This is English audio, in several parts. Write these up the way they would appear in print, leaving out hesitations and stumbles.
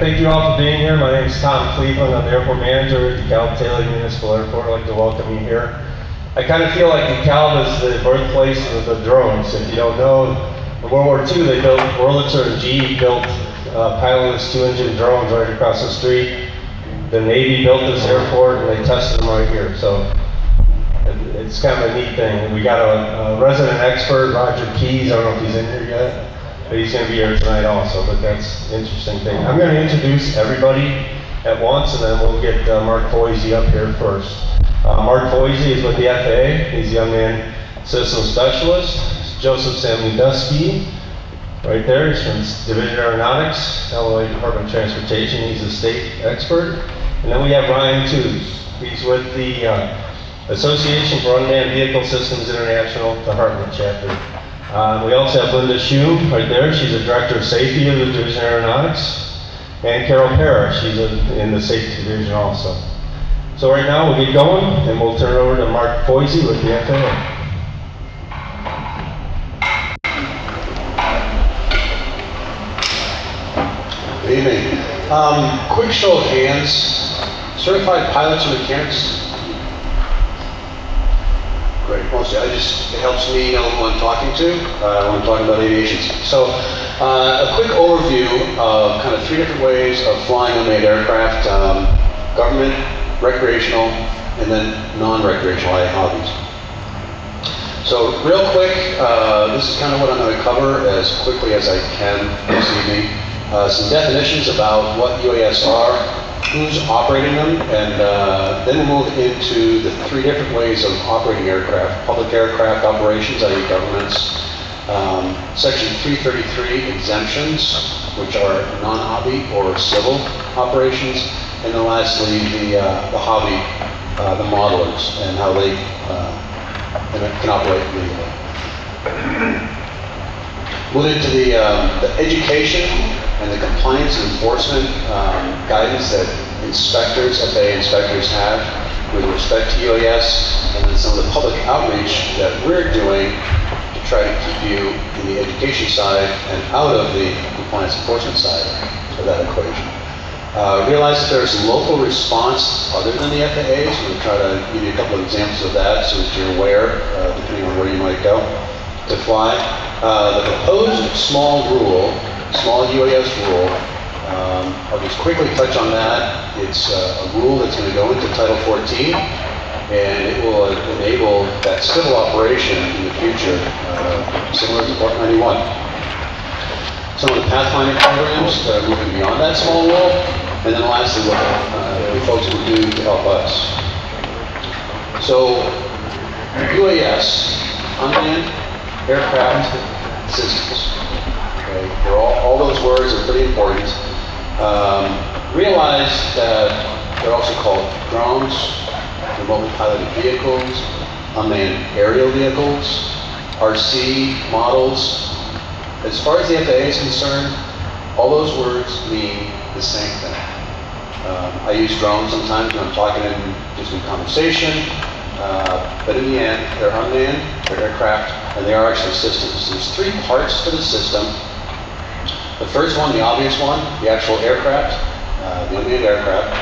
Thank you all for being here. My name is Tom Cleveland. I'm the airport manager at DeKalb Taylor Municipal Airport. I'd like to welcome you here. I kind of feel like DeKalb is the birthplace of the drones. If you don't know, in World War II they built, Wurlitzer and GE built pilotless 2-engine drones right across the street. The Navy built this airport and they tested them right here. So it's kind of a neat thing. And we got a resident expert, Roger Keys. I don't know if he's in here yet. But he's going to be here tonight also, but that's an interesting thing. I'm going to introduce everybody at once, and then we'll get Mark Foisey up here first. Mark Foisey is with the FAA. He's the Unmanned System Specialist. Joseph Samudusky, right there. He's from Division of Aeronautics, Illinois Department of Transportation. He's a state expert. And then we have Ryan Tooze. He's with the Association for Unmanned Vehicle Systems International, the Heartland chapter. We also have Linda Shue right there. She's the Director of Safety of the Division of Aeronautics. And Carol Parrish, she's in the Safety Division also. So right now we'll get going and we'll turn it over to Mark Foisey with the FAA. Good evening. Quick show of hands. Certified pilots and mechanics? Great. Mostly, it helps me know who I'm talking to when I'm talking about aviation. So, a quick overview of kind of 3 different ways of flying unmanned aircraft: government, recreational, and then non-recreational hobbies. So, real quick, this is kind of what I'm going to cover as quickly as I can this evening. Some definitions about what UAS are, who's operating them, and then we'll move into the 3 different ways of operating aircraft: public aircraft operations, i.e. governments, Section 333 exemptions, which are non-hobby or civil operations, and then lastly the hobby, the modelers, and how they can operate legally. Move into the education and the compliance and enforcement guidance that FAA inspectors have with respect to UAS, and then some of the public outreach that we're doing to try to keep you in the education side and out of the compliance enforcement side of that equation. Realize that there's local response other than the FAA's. I'm going to try to give you a couple of examples of that so that you're aware, depending on where you might go to fly. The proposed small UAS rule, I'll just quickly touch on that. It's a rule that's going to go into Title 14, and it will enable that civil operation in the future, similar to Part 91. Some of the pathfinding programs that are moving beyond that small rule, and then lastly, what the folks will do to help us. So, UAS, unmanned aircraft systems. Okay, all those words are pretty important. Realize that they're also called drones, remotely piloted vehicles, unmanned aerial vehicles, RC models. As far as the FAA is concerned, all those words mean the same thing. I use drones sometimes when I'm talking in conversation, but in the end, they're unmanned, they're aircraft, and they are actually systems. There's 3 parts to the system. The first one, the obvious one, the actual aircraft, the unmanned aircraft.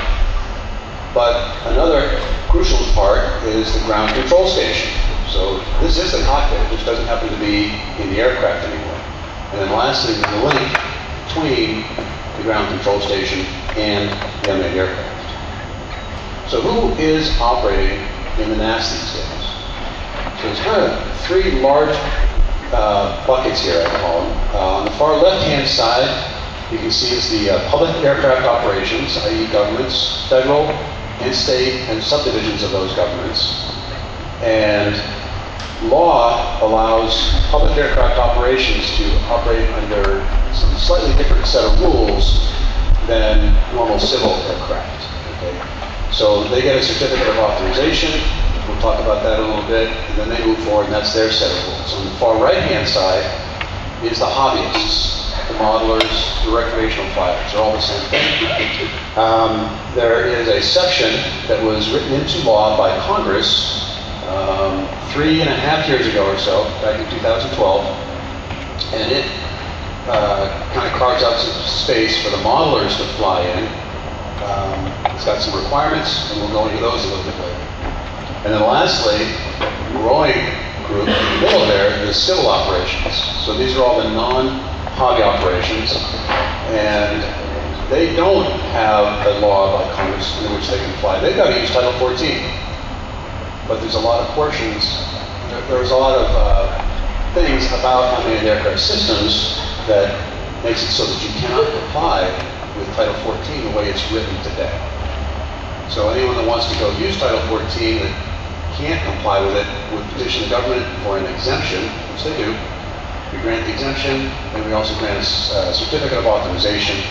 But another crucial part is the ground control station. So this is the cockpit, it just doesn't happen to be in the aircraft anymore. And then lastly, the link between the ground control station and the unmanned aircraft. So who is operating in the NAS these days? So there's kind of 3 large buckets here, I call them. On the far left-hand side, you can see is the public aircraft operations, i.e. governments, federal and state and subdivisions of those governments. And law allows public aircraft operations to operate under some slightly different set of rules than normal civil aircraft. Okay? So they get a certificate of authorization. We'll talk about that a little bit, and then they move forward, and that's their set of rules. On the far right-hand side is the hobbyists, the modelers, the recreational flyers. They're all the same thing. There is a section that was written into law by Congress 3.5 years ago or so, back in 2012, and it kind of carves out some space for the modelers to fly in. It's got some requirements, and we'll go into those a little bit later. And then lastly, growing group in the middle there is civil operations. So these are all the non-hobby operations, and they don't have a law by Congress in which they can fly. They've got to use Title 14, but there's a lot of portions, there's a lot of things about unmanned aircraft systems that makes it so that you cannot comply with Title 14 the way it's written today. So anyone that wants to go use Title 14 that can't comply with it would petition the government for an exemption, which they do. We grant the exemption, and we also grant a certificate of authorization,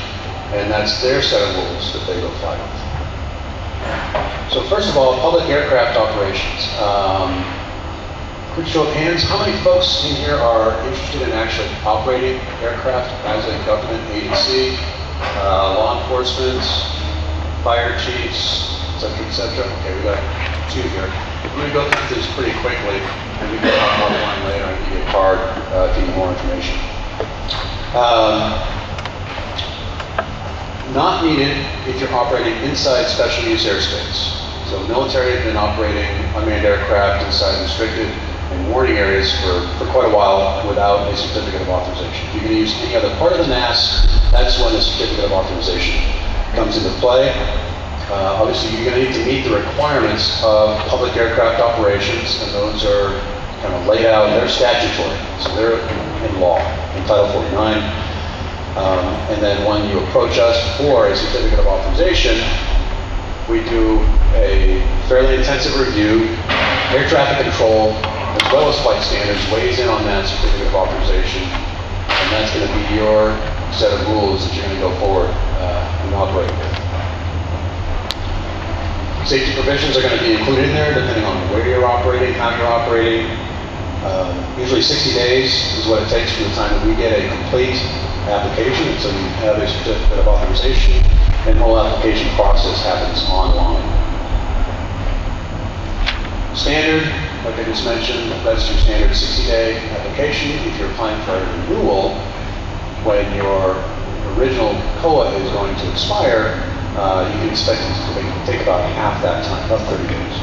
and that's their set of rules that they go fly with. So first of all, public aircraft operations. Quick show of hands, how many folks in here are interested in actually operating aircraft as a government agency? Law enforcement, fire chiefs, et cetera. Okay, we got two here. I'm going to go through this pretty quickly, and we can talk offline later and give you a card to get more information. Not needed if you're operating inside special use airspace. So the military has been operating unmanned aircraft inside restricted and warning areas for quite a while without a certificate of authorization. If you're going to use any other part of the NAS, that's when the certificate of authorization comes into play. Obviously, you're going to need to meet the requirements of public aircraft operations, and those are kind of laid out. They're statutory, so they're in law, in Title 49. And then when you approach us for a certificate of authorization, we do a fairly intensive review. Air traffic control, as well as flight standards, weighs in on that certificate of authorization, and that's going to be your set of rules that you're going to go forward and operate with. Safety provisions are going to be included in there depending on where you're operating, how you're operating. Usually 60 days is what it takes from the time that we get a complete application, so you have a certificate of authorization, and the whole application process happens online. Standard, like I just mentioned, that's your standard 60-day application. If you're applying for a renewal, when your original COA is going to expire, you can expect it to take about half that time, about 30 days.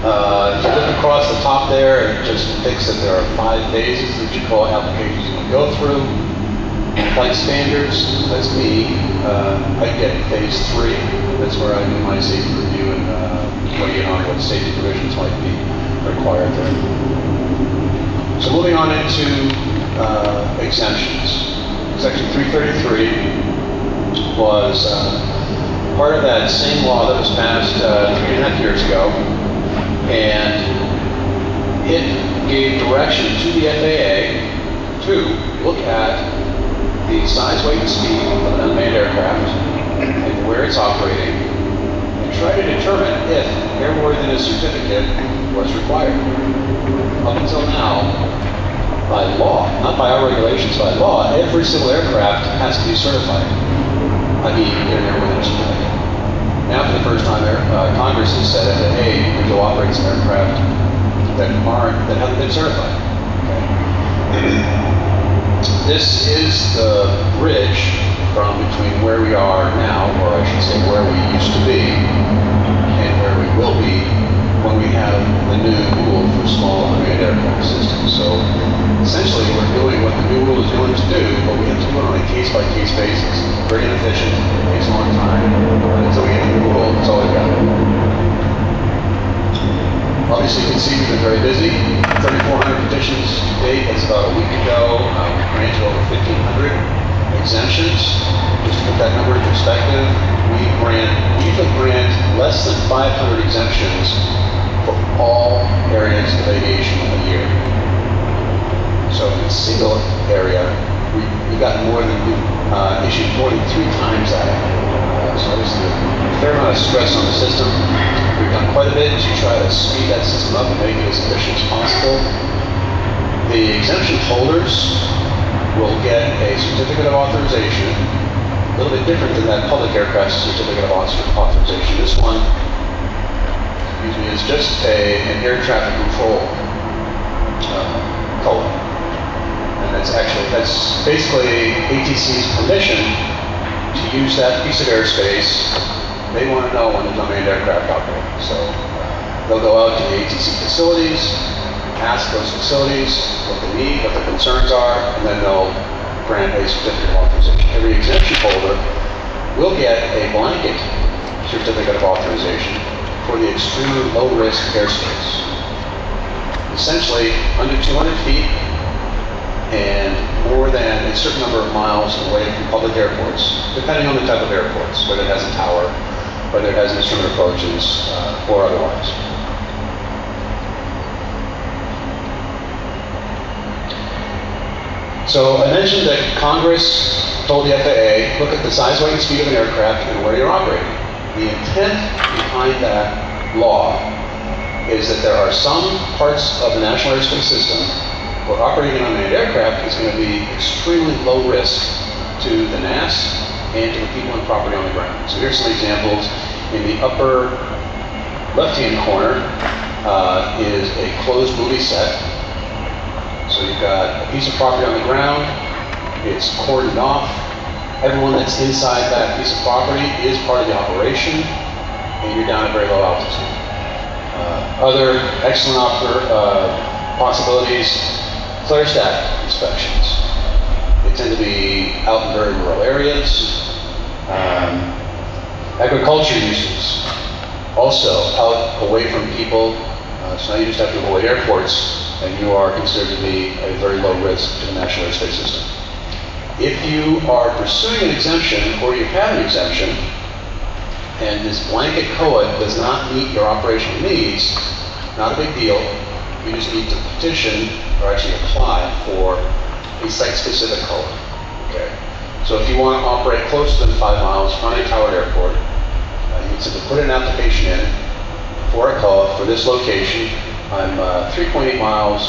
If you look across the top there, it just depicts that there are 5 phases that your COA application is going to go through. Flight standards, that's me. I get phase 3. That's where I do my safety review and weigh in on what safety provisions might be required there. So moving on into exemptions. Section 333 was part of that same law that was passed 3.5 years ago, and it gave direction to the FAA to look at the size, weight, and speed of an unmanned aircraft and where it's operating, and try to determine if airworthiness certificate was required. Up until now, by law, not by our regulations, by law, every civil aircraft has to be certified. I mean, get an airworthiness certificate. Now, for the first time, Congress has said that, hey, you can go operate some aircraft that haven't been certified. Okay. This is the bridge from between where we are now, or I should say where we used to be, and where we will be when we have the new rule for small unmanned aircraft systems. So essentially we're doing what the new rule is going to do, but we have to do it on a case-by-case basis. Very inefficient, takes a long time, and until we get the new rule, that's all we've got. Obviously, you can see we've been very busy. 3,400 petitions to date. That's about a week ago. We granted over 1,500 exemptions. Just to put that number in perspective, we usually grant less than 500 exemptions for all areas of aviation a year. So in a single area, we got more than, issued more than 3 times that. So obviously a fair amount of stress on the system. We've done quite a bit to try to speed that system up and make it as efficient as possible. The exemption holders will get a certificate of authorization, a little bit different than that public aircraft certificate of authorization. This one, is just an air traffic control COA. And That's basically ATC's permission to use that piece of airspace. They want to know when there's unmanned aircraft operating. So they'll go out to the ATC facilities, ask those facilities what they need, what their concerns are, and then they'll grant a certificate of authorization. Every exemption holder will get a blanket certificate of authorization for the extremely low-risk airspace. Essentially, under 200 feet and more than a certain number of miles away from public airports, depending on the type of airports, whether it has a tower, whether it has instrument approaches, or otherwise. So I mentioned that Congress told the FAA, look at the size, weight, and speed of an aircraft and where you're operating. The intent behind that law is that there are some parts of the National Airspace System where operating an unmanned aircraft is going to be extremely low risk to the NAS and to the people and property on the ground. So here's some examples. In the upper left-hand corner is a closed movie set. So you've got a piece of property on the ground, it's cordoned off. Everyone that's inside that piece of property is part of the operation, and you're down at very low altitude. Other excellent possibilities, flare stack inspections. They tend to be out in very rural areas. Agriculture uses, also out away from people. So now you just have to avoid airports, and you are considered to be a very low risk to the National Airspace System. If you are pursuing an exemption, or you have an exemption, and this blanket COA does not meet your operational needs, not a big deal. You just need to petition, or actually apply for a site-specific COA. Okay. So if you want to operate closer than 5 miles from a tower airport, you can simply put an application in for a COA for this location. I'm 3.8 miles,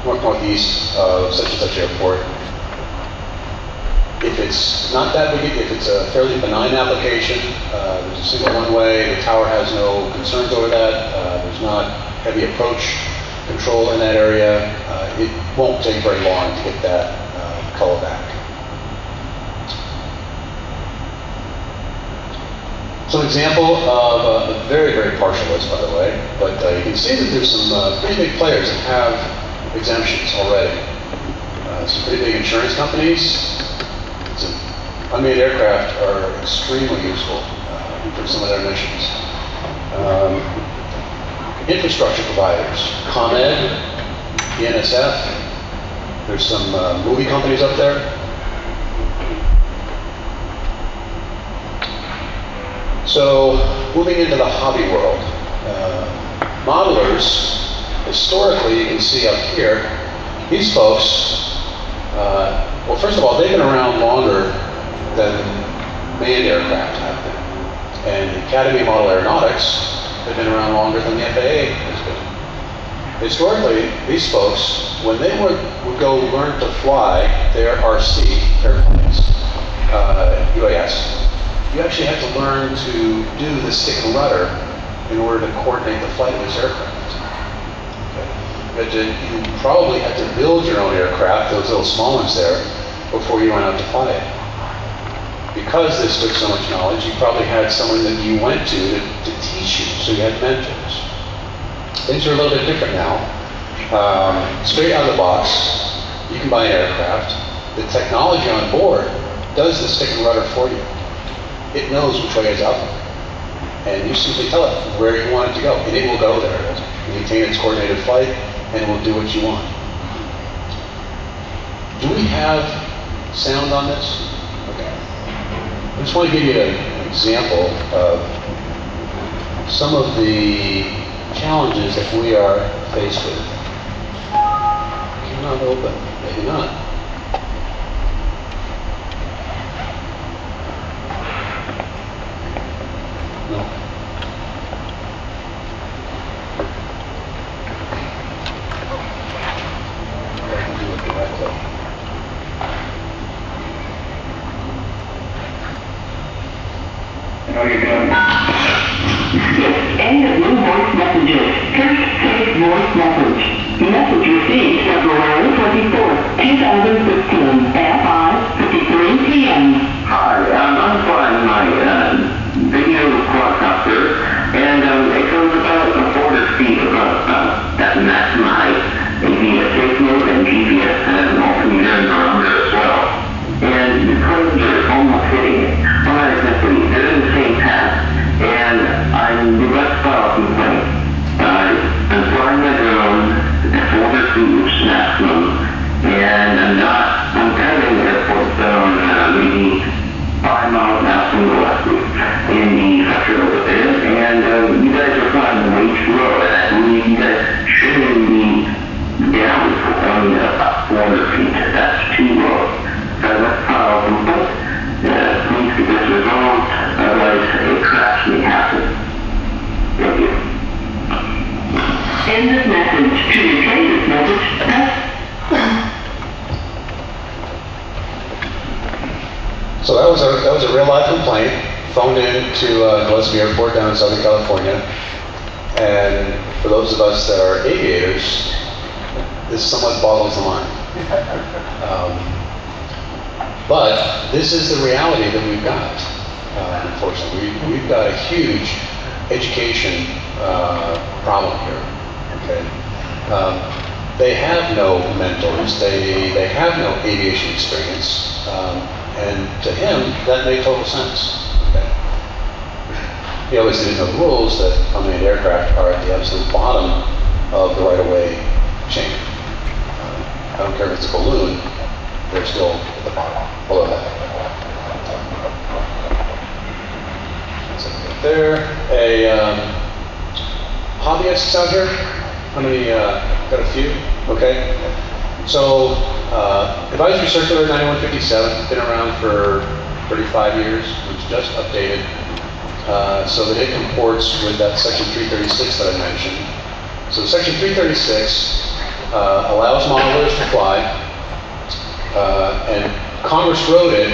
north-northeast of such and such airport. If it's not that big, if it's a fairly benign application, there's a single one-way, the tower has no concerns over that, there's not heavy approach control in that area, it won't take very long to get that COA back. Some example of a very, very partial list, by the way, but you can see that there's some pretty big players that have exemptions already. Some pretty big insurance companies. Unmanned aircraft are extremely useful for some of their missions. Infrastructure providers, ComEd, the NSF. There's some movie companies up there. So, moving into the hobby world, modelers, historically, you can see up here, these folks, well, first of all, they've been around longer than manned aircraft have been. And the Academy of Model Aeronautics have been around longer than the FAA has been. Historically, these folks, when they would go learn to fly their RC airplanes, UAS, you actually had to learn to do the stick and rudder in order to coordinate the flight of this aircraft. Okay. You probably had to build your own aircraft, those little small ones there, before you went out to fly it. Because this took so much knowledge, you probably had someone that you went to teach you, so you had mentors. Things are a little bit different now. Straight out of the box, you can buy an aircraft. The technology on board does the stick and rudder for you. It knows which way is up, and you simply tell it where you want it to go, and it will go there. It will maintain its coordinated flight, and it will do what you want. Do we have sound on this? Okay. I just want to give you an example of some of the challenges that we are faced with. Cannot open, maybe not. No. I can do it directly. How are you doing? End of new voice messages. First save voice message. Message received February 24th, 2015 at 5:53 p.m. Hi, I'm flying my video quadcopter, and it goes about a quarter speed at maximum height. Maybe a safe mode and GPS and an altimeter and barometer as well. And the planes are almost hitting it. Well, not exactly. They're in the same path. And I'm the best file from the plane. I'm flying my drone at 400 feet, which is maximum. And I'm kind of in the airport zone, maybe 5 miles now from the left in the sector over there. And you guys are flying way too low. And I believe you guys shouldn't be down about 400 feet. That's too low. So that's file complete. Please get this resolved. Otherwise, a crash may happen. Thank you. End this message. To replay this message, press. So that was a real live complaint phoned in to Gillespie Airport down in Southern California. And for those of us that are aviators, this somewhat boggles the mind. But this is the reality that we've got, unfortunately. We've got a huge education problem here. Okay, they have no mentors. They have no aviation experience. And to him, that made total sense. Okay? He obviously didn't know the rules that unmanned aircraft are at the absolute bottom of the right-of-way chain. I don't care if it's a balloon, they're still at the bottom, below that. So right there. Hobbyists out here? How many, got a few? Okay. So, Advisory Circular 9157, been around for 35 years, was just updated, so that it comports with that Section 336 that I mentioned. So Section 336 allows modelers to fly, and Congress wrote it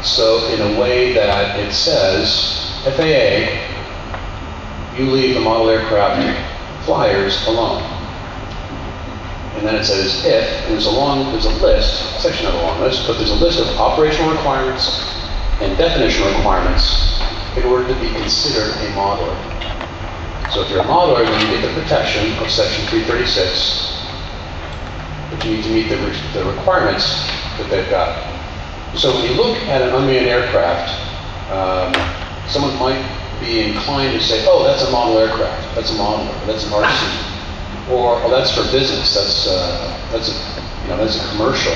so in a way that it says, FAA, you leave the model aircraft flyers alone. And then it says if, and there's a list, section of a long list, but there's a list of operational requirements and definitional requirements in order to be considered a modeler. So if you're a modeler, then you get the protection of Section 336, but you need to meet the requirements that they've got. So when you look at an unmanned aircraft, someone might be inclined to say, oh, that's a model aircraft, that's a modeler, that's an RC. Or, oh, that's for business. That's a commercial.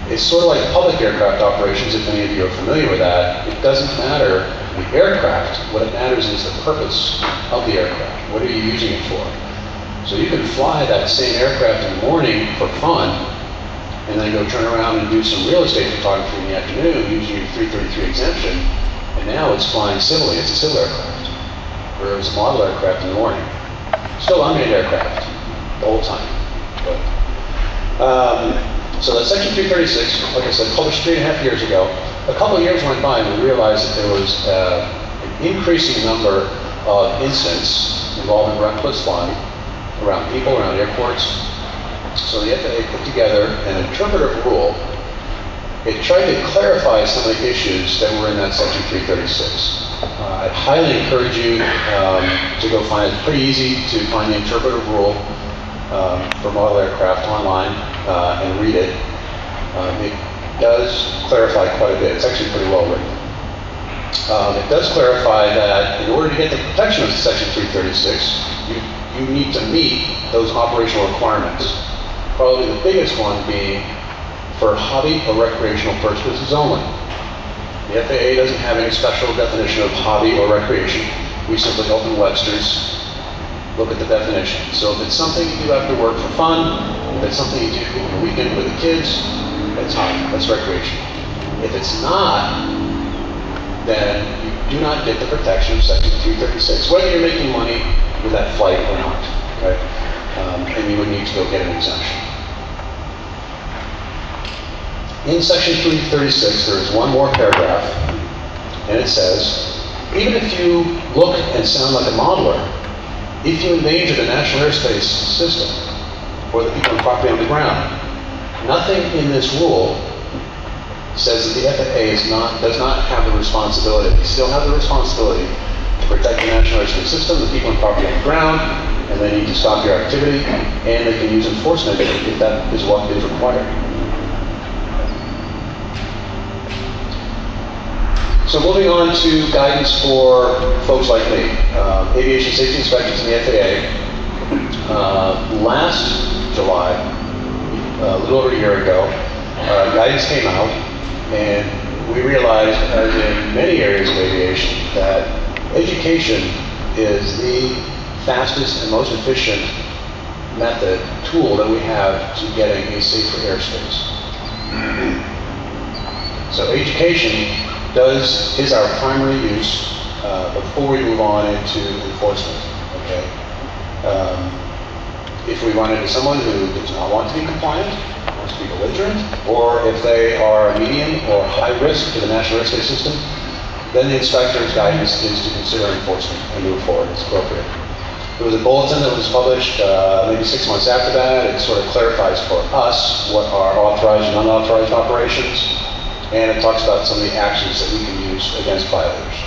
It's sort of like public aircraft operations. If any of you are familiar with that, it doesn't matter the aircraft. What it matters is the purpose of the aircraft. What are you using it for? So you can fly that same aircraft in the morning for fun, and then go turn around and do some real estate photography in the afternoon using your 333 exemption, and now it's flying civilly. It's a civil aircraft, where it was a model aircraft in the morning. Still unmanned aircraft, the whole time. So that Section 336, like I said, published 3.5 years ago. A couple of years went by and we realized that there was an increasing number of incidents involving reckless flying around people, around airports. So the FAA put together an interpretive rule. It tried to clarify some of the issues that were in that Section 336. I'd highly encourage you to go find it. It's pretty easy to find the interpretive rule for model aircraft online and read it. It does clarify quite a bit. It's actually pretty well written. It does clarify that in order to get the protection of Section 336, you need to meet those operational requirements. Probably the biggest one being for hobby or recreational purposes only. The FAA doesn't have any special definition of hobby or recreation. We simply open Webster's, look at the definition. So if it's something you do after work for fun, if it's something you do on the weekend with the kids, that's hobby, that's recreation. If it's not, then you do not get the protection of Section 336, whether you're making money with that flight or not, okay? And you would need to go get an exemption. In Section 336, there is one more paragraph, and it says, even if you look and sound like a modeler, if you endanger the national airspace system or the people and property on the ground, Nothing in this rule says that the FAA does not have the responsibility. They still have the responsibility to protect the national airspace system, the people and property on the ground, and they need to stop your activity, and they can use enforcement if that is what is required. So moving on to guidance for folks like me. Aviation safety inspectors in the FAA. Last July, a little over a year ago, guidance came out, and we realized, as in many areas of aviation, that education is the fastest and most efficient tool that we have to getting a safer airspace. So education is our primary use before we move on into enforcement. Okay. If we run into someone who does not want to be compliant, wants to be belligerent, or if they are medium or high risk to the national airspace system, then the inspector's guidance is to consider enforcement and move forward as appropriate. There was a bulletin that was published maybe 6 months after that. It sort of clarifies for us what are authorized and unauthorized operations, and it talks about some of the actions that we can use against violators.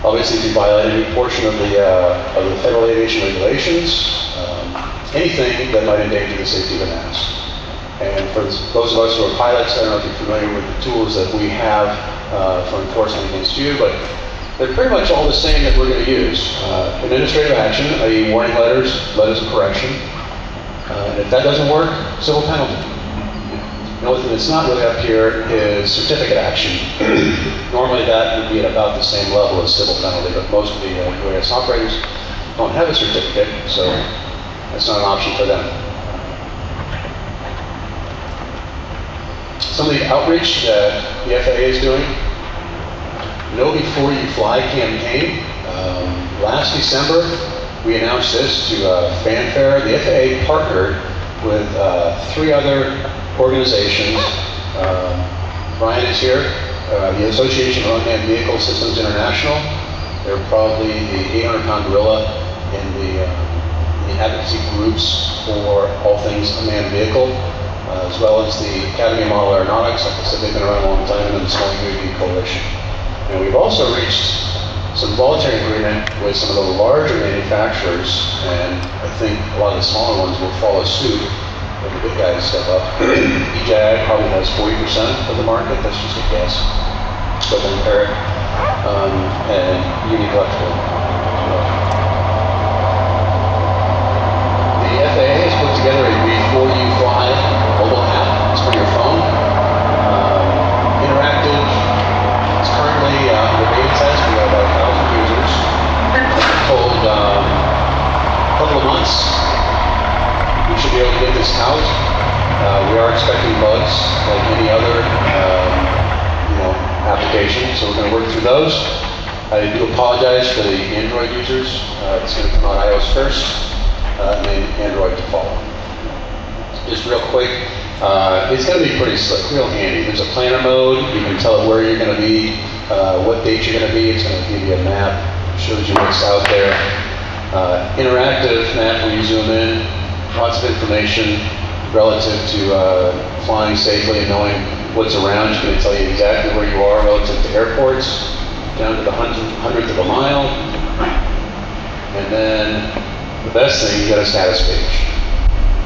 Obviously, if you violate any portion of the federal aviation regulations, anything that might endanger the safety of the mass. And for those of us who are pilots, I don't know if you're familiar with the tools that we have for enforcement against you, but they're pretty much all the same that we're going to use. Administrative action, i.e. warning letters of correction. And if that doesn't work, civil penalty. The only thing that's not really up here is certificate action. Normally that would be at about the same level as civil penalty, but most of the UAS operators don't have a certificate, so that's not an option for them. Some of the outreach that the FAA is doing. Know Before You Fly campaign. Last December, we announced this to fanfare. The FAA partnered with 3 other organizations. Brian is here. The Association of Unmanned Vehicle Systems International. They're probably the 800-pound gorilla in the advocacy groups for all things unmanned vehicle, as well as the Academy of Model Aeronautics. Like I said, they've been around a long time, and then the Small UAV Coalition. And we've also reached some voluntary agreement with some of the larger manufacturers, and I think a lot of the smaller ones will follow suit when the big guys step up. DJI probably has 40% of the market, that's just a guess. So then Parrot and Unique Electrical. The FAA has put together a Before You Fly mobile app. It's for your phone. Interactive. It's currently the beta test. We have about 1,000 users. We're told a couple of months we should be able to get this out. We are expecting bugs like any other application, so we're going to work through those. I do apologize for the Android users. It's going to come out iOS first, and then Android to follow. Just real quick, it's going to be pretty slick, real handy. There's a planner mode. You can tell it where you're going to be, what date you're going to be. It's going to give you a map, shows you what's out there. Interactive map where you zoom in, lots of information relative to flying safely and knowing what's around. It's going to tell you exactly where you are relative to airports, down to the hundredth of a mile. And then the best thing, you got a status page.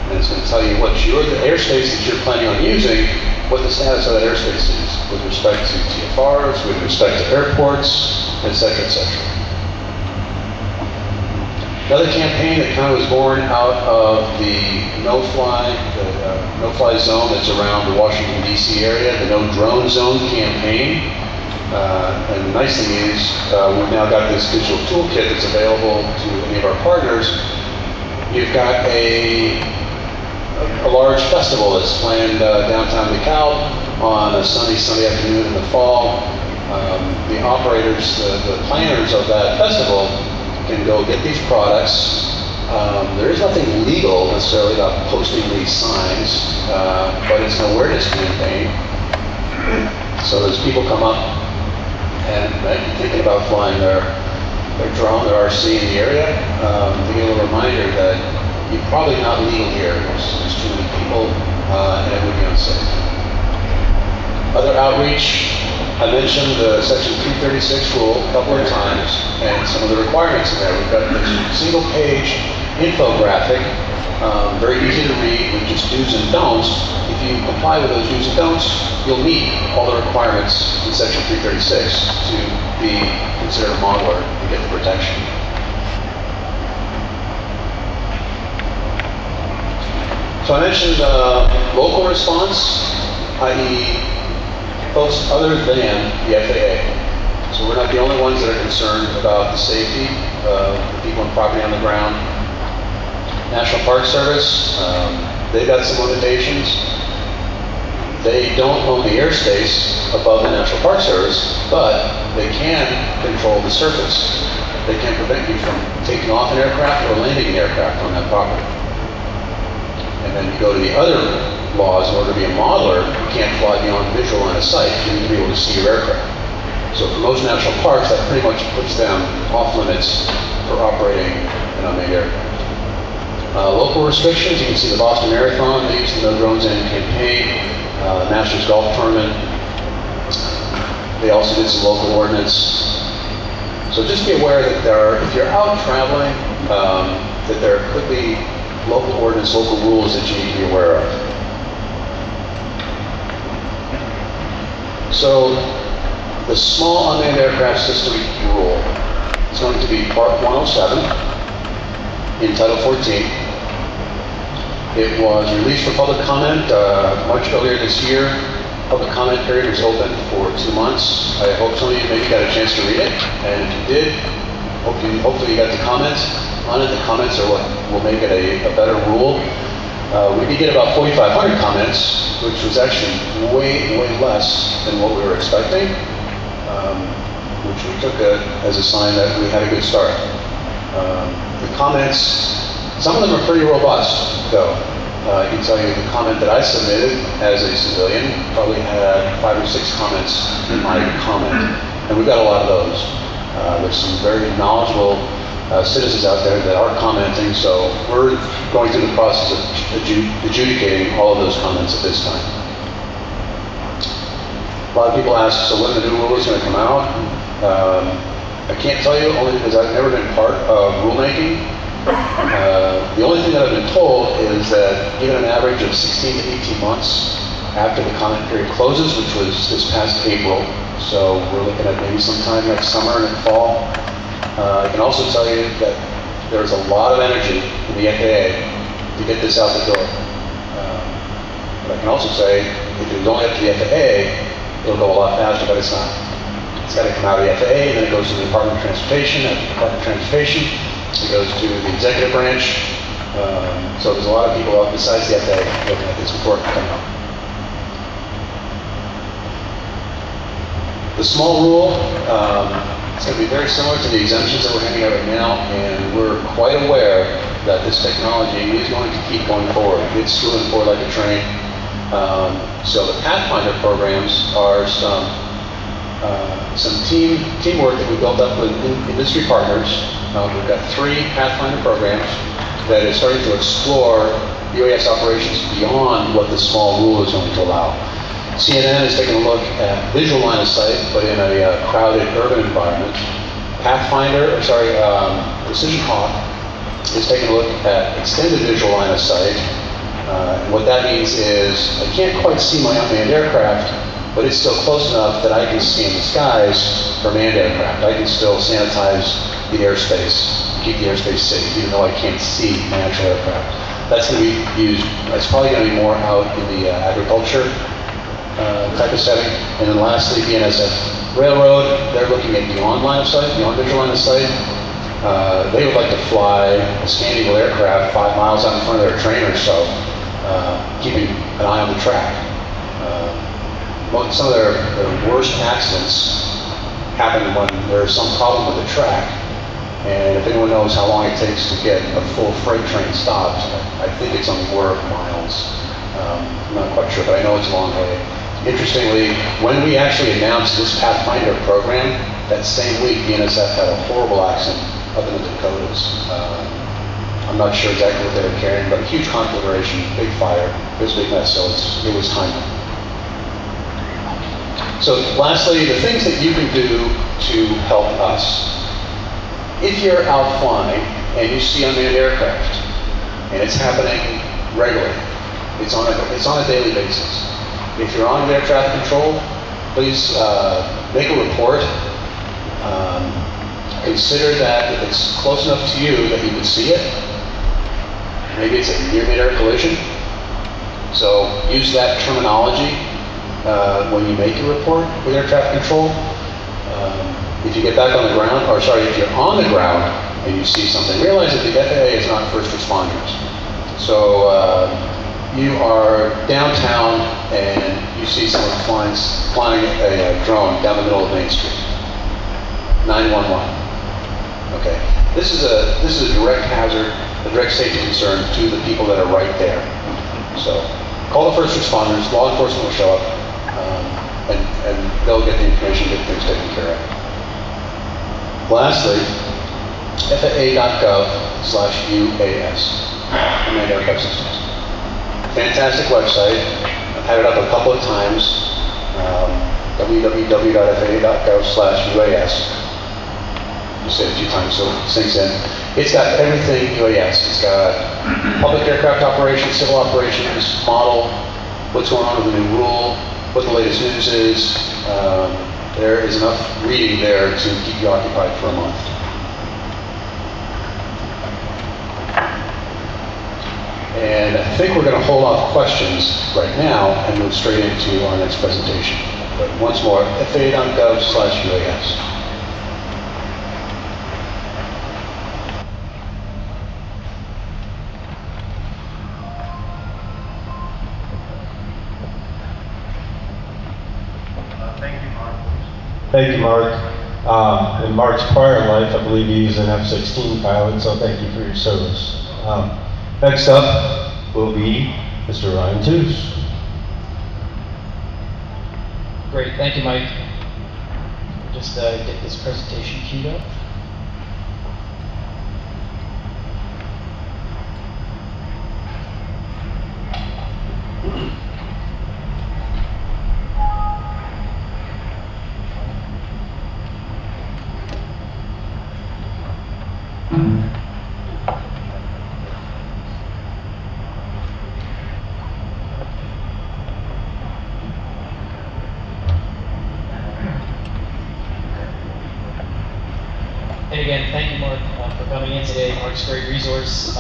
And it's going to tell you what's the airspace that you're planning on using, what the status of that airspace is with respect to TFRs, with respect to airports, etc., etc. Another campaign that kind of was born out of the no-fly zone that's around the Washington, D.C. area, the no drone zone campaign. And the nice thing is we've now got this digital toolkit that's available to any of our partners. You've got a large festival that's planned downtown DeKalb on a sunny afternoon in the fall. The operators, the planners of that festival can go get these products. There is nothing legal necessarily about posting these signs, but it's an awareness campaign. So as people come up and might be thinking about flying their drone, their RC in the area, they get a little reminder that you're probably not legal here. There's too many people, and it would be unsafe. Other outreach, I mentioned the Section 336 rule a couple of times, and some of the requirements in there. We've got this single-page infographic, very easy to read, with just do's and don'ts. If you comply with those do's and don'ts, you'll meet all the requirements in Section 336 to be considered a modeler and get the protection. So I mentioned local response, i.e. folks other than the FAA. So we're not the only ones that are concerned about the safety of the people and property on the ground. National Park Service, they've got some limitations. They don't own the airspace above the National Park Service, but they can control the surface. They can prevent you from taking off an aircraft or landing an aircraft on that property. And then you go to the other laws. In order to be a modeler, you can't fly beyond visual line of sight. You need to be able to see your aircraft. So for most national parks, that pretty much puts them off limits for operating an unmanned aircraft. Local restrictions, you can see the Boston Marathon, they used the No Drones In campaign, Masters Golf Tournament. They also did some local ordinance. So just be aware that if you're out traveling, that there could be local ordinance, local rules that you need to be aware of. So the Small Unmanned Aircraft System rule is going to be Part 107 in Title 14. It was released for public comment much earlier this year. Public comment period was open for 2 months. I hope some of you maybe got a chance to read it, and if you did, hopefully you got the comments on it. The comments are what will make it a better rule. We did get about 4,500 comments, which was actually way less than what we were expecting, which we took as a sign that we had a good start. The comments, some of them are pretty robust, though. I can tell you the comment that I submitted as a civilian probably had 5 or 6 comments in my comment, and we've got a lot of those. There's some very knowledgeable citizens out there that are commenting, so we're going through the process of adjudicating all of those comments at this time. A lot of people ask, so when the new rule is going to come out? I can't tell you, only because I've never been part of rulemaking. The only thing that I've been told is that given an average of 16 to 18 months after the comment period closes, which was this past April, so we're looking at maybe sometime next summer and fall. I can also tell you that there's a lot of energy in the FAA to get this out the door. But I can also say, if it was only up to the FAA, it'll go a lot faster, but it's not. It's got to come out of the FAA, then it goes to the Department of Transportation. After the Department of Transportation, it goes to the executive branch. So there's a lot of people out besides the FAA looking at this report coming up. The small rule, it's going to be very similar to the exemptions that we're handing out right now, and we're quite aware that this technology is going to keep going forward. It's moving forward like a train. So the Pathfinder programs are some teamwork that we built up with industry partners. We've got 3 Pathfinder programs that is starting to explore UAS operations beyond what the small rule is going to allow. CNN is taking a look at visual line of sight, but in a crowded urban environment. Precision Hawk is taking a look at extended visual line of sight. What that means is I can't quite see my unmanned aircraft, but it's still close enough that I can see in the skies for manned aircraft. I can still sanitize the airspace, keep the airspace safe, even though I can't see my actual aircraft. That's going to be used, it's probably going to be more out in the agriculture type of setting. And then lastly, BNSF Railroad, they're looking at beyond line of sight, beyond visual line of sight. They would like to fly a Scan Eagle aircraft 5 miles out in front of their train or so, keeping an eye on the track. Some of their worst accidents happen when there's some problem with the track. And if anyone knows how long it takes to get a full freight train stopped, I think it's on 4 miles. I'm not quite sure, but I know it's a long way. Interestingly, when we actually announced this Pathfinder program, that same week BNSF had a horrible accident up in the Dakotas. I'm not sure exactly what they were carrying, but huge conflagration, big fire. It was a big mess, so it was timely. So lastly, the things that you can do to help us. If you're out flying and you see unmanned aircraft, and it's happening regularly, it's on a daily basis. If you're on air traffic control, please make a report. Consider that if it's close enough to you that you can see it, maybe it's a near-mid-air collision. So use that terminology when you make your report with air traffic control. If you get back on the ground, or sorry, if you're on the ground and you see something, realize that the FAA is not first responders. So you are downtown and you see someone flying a drone down the middle of Main Street. 911. Okay, this is a direct hazard, a direct safety concern to the people that are right there. So call the first responders, law enforcement will show up, and they'll get the information, get things taken care of. Lastly, FAA.gov/UAS, Unmanned Aircraft Systems. Fantastic website. I've had it up a couple of times. www.faa.gov/UAS. You say it a few times so it sinks in. It's got everything UAS. It's got public aircraft operations, civil operations, model, what's going on with the new rule, what the latest news is. There is enough reading there to keep you occupied for a month. And I think we're going to hold off questions right now and move straight into our next presentation. But once more, FAA.gov/UAS. Thank you, Mark. In Mark's prior life, I believe he was an F-16 pilot, so thank you for your service. Next up will be Mr. Ryan Toos. Great, thank you, Mike. Just get this presentation queued up. And again, thank you, Mark, for coming in today. Mark's a great resource.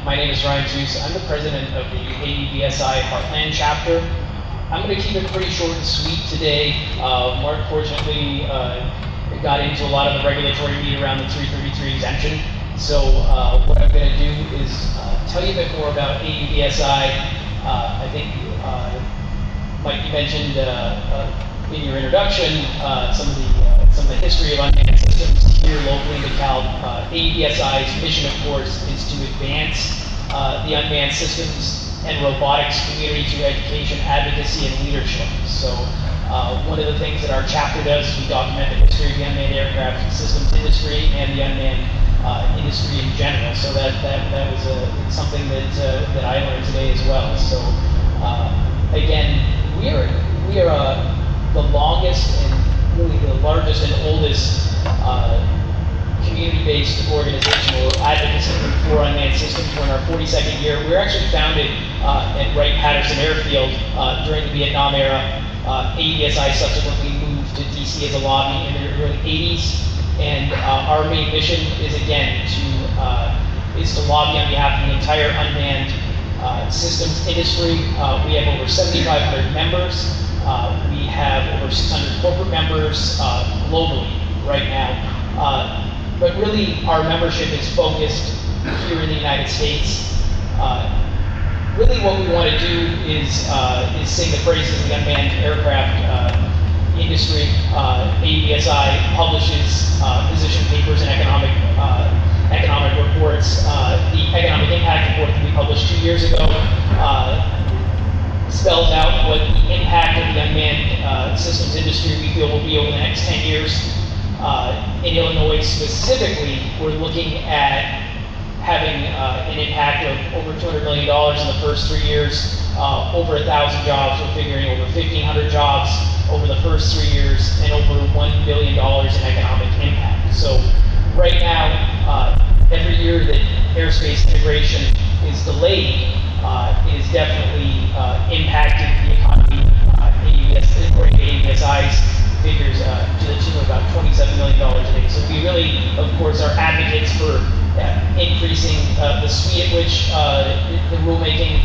My name is Ryan Toos. I'm the president of the ADBSI Heartland chapter. I'm going to keep it pretty short and sweet today. Mark, fortunately, got into a lot of the regulatory meat around the 333 exemption. So what I'm going to do is tell you a bit more about ADBSI. I think, Mike, you mentioned in your introduction some of the history of unmanned systems here locally in DeKalb. ADBSI's mission, of course, is to advance the unmanned systems and robotics community through education, advocacy, and leadership. So one of the things that our chapter does is we document the history of the unmanned aircraft systems industry and the unmanned industry in general. So that was something that I learned today as well. So again, we are the longest and really the largest and oldest community-based organization or advocacy group for unmanned systems. We're in our 42nd year. We were actually founded at Wright-Patterson Airfield during the Vietnam era. ADBSI subsequently moved to DC as a lobby in the early 80s. And our main mission is, again, to lobby on behalf of the entire unmanned systems industry. We have over 7,500 members. We have over 600 corporate members globally right now. But really, our membership is focused here in the United States. Really what we want to do is sing the praises of the unmanned aircraft industry. ADBSI publishes position papers and economic reports. The economic impact report that we published 2 years ago spells out what the impact of the unmanned systems industry we feel will be over the next 10 years. In Illinois specifically, we're looking at having an impact of over $200 million in the first 3 years, over 1,000 jobs. We're figuring over 1,500 jobs over the first 3 years, and over $1 billion in economic impact. So right now, every year that aerospace integration is delayed is definitely impacting the economy. According to ABSI's figures, to the tune of about $27 million a day. So we really, of course, are advocates for increasing the speed at which the rulemaking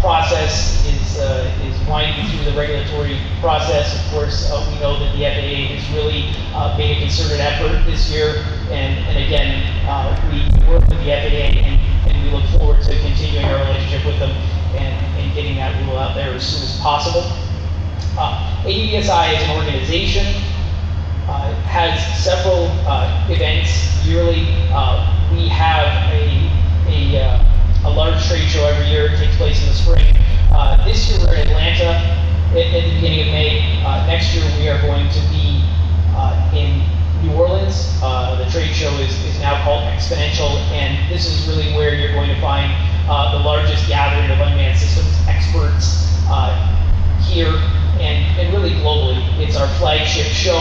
process is winding through the regulatory process. Of course, we know that the FAA has really made a concerted effort this year, and again, we work with the FAA, and we look forward to continuing our relationship with them and getting that rule out there as soon as possible. ADSI as an organization has several events yearly. We have a large trade show every year. It takes place in the spring. This year we're in Atlanta at the beginning of May. Next year we are going to be in New Orleans. The trade show is now called Exponential, and this is really where you're going to find the largest gathering of unmanned systems experts here and really globally. It's our flagship show.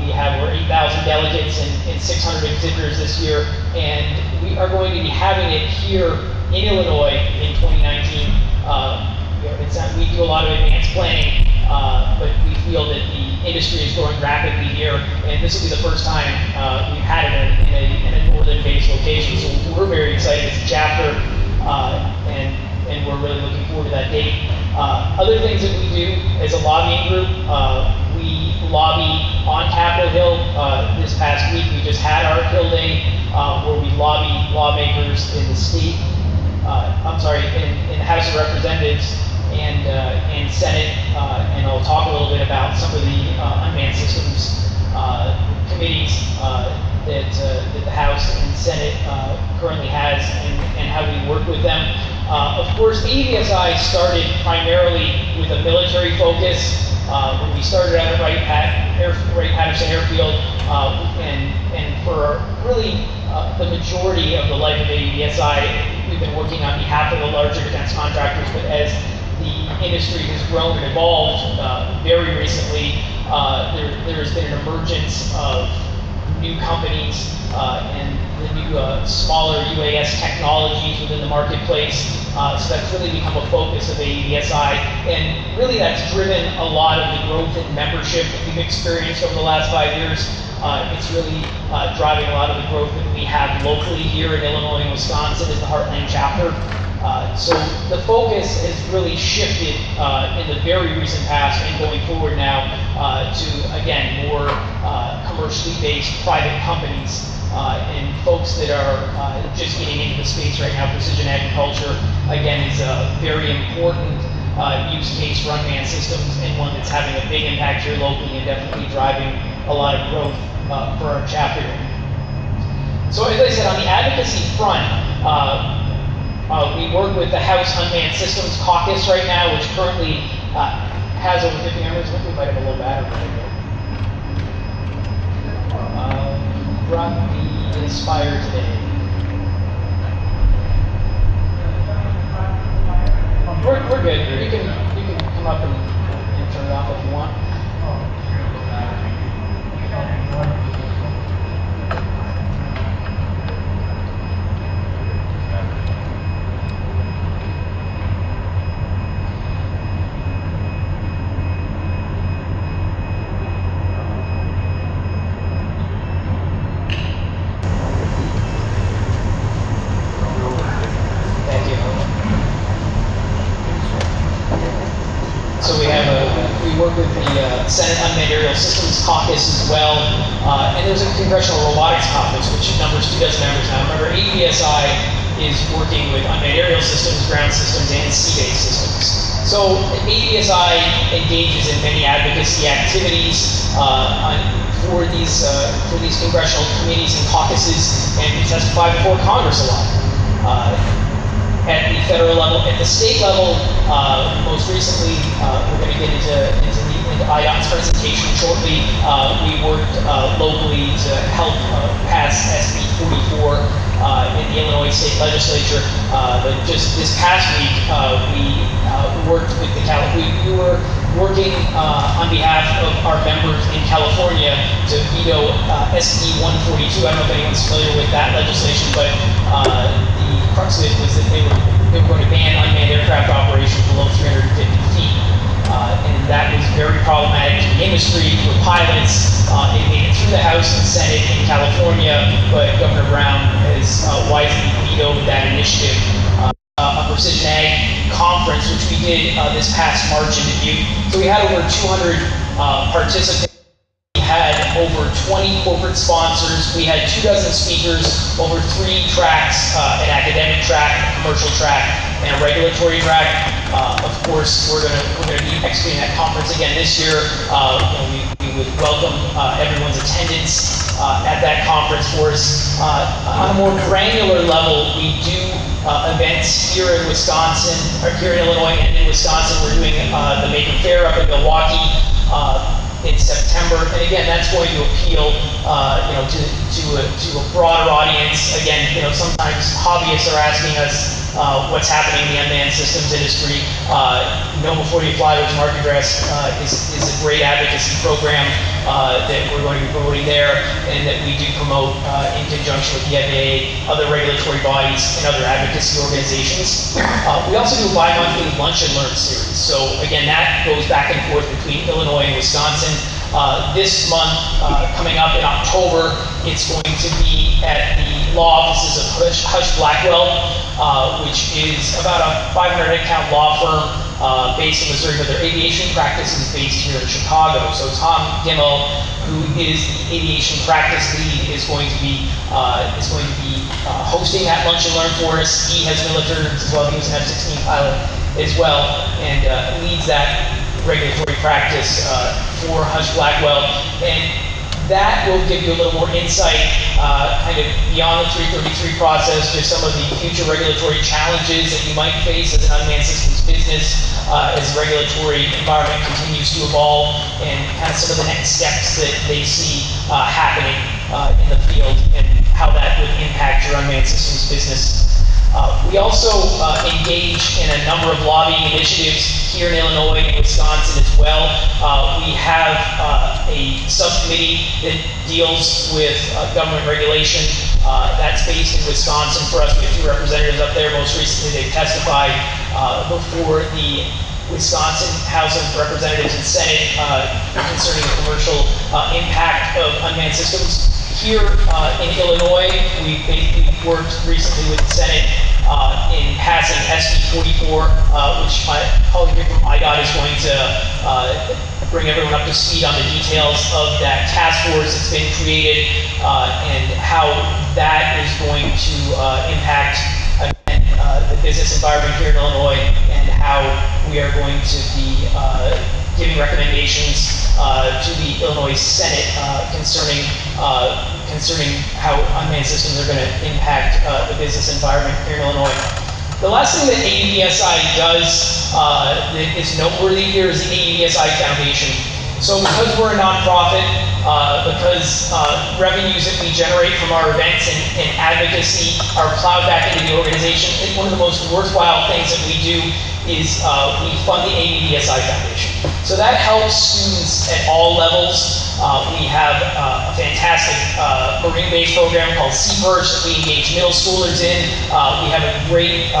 We have over 8,000 delegates and 600 exhibitors this year, and we are going to be having it here in Illinois in 2019. We do a lot of advanced planning, but we feel that the industry is growing rapidly here, and this will be the first time we've had it in a northern-based location. So we're very excited as a chapter, and we're really looking forward to that date. Other things that we do as a lobbying group, we lobby on Capitol Hill. This past week we just had our Hill Day, where we lobby lawmakers in the state, in the House of Representatives and Senate, and I'll talk a little bit about some of the unmanned systems committees that the House and Senate currently has, and how we work with them. Of course, ADSI started primarily with a military focus. When we started out at Wright-Patterson Airfield, and for really the majority of the life of ADSI, we've been working on behalf of the larger defense contractors, but as the industry has grown and evolved very recently, there has been an emergence of new companies and the new smaller UAS technologies within the marketplace. So that's really become a focus of ADSI, and really that's driven a lot of the growth in membership that we've experienced over the last 5 years. It's really driving a lot of the growth that we have locally here in Illinois and Wisconsin as the Heartland chapter. So the focus has really shifted in the very recent past and going forward now to, again, more commercially based private companies and folks that are just getting into the space right now. Precision agriculture, again, is a very important use case for unmanned systems, and one that's having a big impact here locally and definitely driving a lot of growth for our chapter. So as I said, on the advocacy front, we work with the House Unmanned Systems Caucus right now, which currently has over 50 members. I think we might have a little battery right there. Brought the Inspire today. We're good. You can come up and turn it off if you want. We work with the Senate Unmanned Aerial Systems Caucus as well, and there's a Congressional Robotics Caucus, which numbers 2 dozen members now. Remember, ADSI is working with unmanned aerial systems, ground systems, and sea-based systems. So ADSI engages in many advocacy activities for these congressional committees and caucuses, and we testify before Congress a lot. At the federal level, at the state level, most recently, we're going to get into IDOT's presentation shortly. We worked locally to help pass SB 44 in the Illinois State Legislature. But just this past week, we worked with we were working on behalf of our members in California to veto SB 142. I don't know if anyone's familiar with that legislation, but the crux of it was that they were going to ban unmanned aircraft operations below 350 feet. And that was very problematic to the industry, for pilots. It made it through the House and Senate in California, but Governor Brown has wisely vetoed that initiative. A Precision Ag conference, which we did this past March in Dubuque. So we had over 200 participants. We had over 20 corporate sponsors. We had 24 speakers, over 3 tracks, an academic track, a commercial track, and a regulatory track. Of course, we're gonna be executing that conference again this year. We would welcome everyone's attendance at that conference for us. On a more granular level, we do events here in Wisconsin, or here in Illinois and in Wisconsin. We're doing the Maker Fair up in Milwaukee in September, and again, that's going to appeal, to a broader audience. Again, sometimes hobbyists are asking us what's happening in the unmanned systems industry. Know Before You Fly, which Mark addressed, is a great advocacy program that we're going to be promoting there, and that we do promote in conjunction with the FAA, other regulatory bodies, and other advocacy organizations. We also do a bi-monthly Lunch and Learn series. So again, that goes back and forth between Illinois and Wisconsin. This month, coming up in October, it's going to be at the law offices of Hush Blackwell, which is about a 500 headcount law firm based in Missouri, but their aviation practice is based here in Chicago. So Tom Gimmel, who is the aviation practice lead, is going to be hosting that Lunch and Learn for us. He has military as well. He was an F-16 pilot as well, and leads that regulatory practice for Hush Blackwell. And that will give you a little more insight, kind of beyond the 333 process, just some of the future regulatory challenges that you might face as an unmanned systems business as the regulatory environment continues to evolve, and kind of some of the next steps that they see happening in the field, and how that would impact your unmanned systems business. We also engage in a number of lobbying initiatives here in Illinois and Wisconsin as well. We have a subcommittee that deals with government regulation. That's based in Wisconsin for us. We have 2 representatives up there. Most recently, they testified before the Wisconsin House of Representatives and Senate concerning the commercial impact of unmanned systems. Here in Illinois, we basically worked recently with the Senate in passing SB 44, which my colleague here from IDOT is going to bring everyone up to speed on the details of that task force that's been created, and how that is going to impact, again, the business environment here in Illinois, and how we are going to be giving recommendations to the Illinois Senate concerning how unmanned systems are going to impact the business environment here in Illinois. The last thing that ADTSI does that is noteworthy here is the ADTSI Foundation. So because we're a nonprofit, because revenues that we generate from our events and advocacy are plowed back into the organization, I think one of the most worthwhile things that we do is we fund the ADTSI Foundation. So that helps students at all levels. We have a fantastic marine-based program called Sea Perch that we engage middle schoolers in. We have a great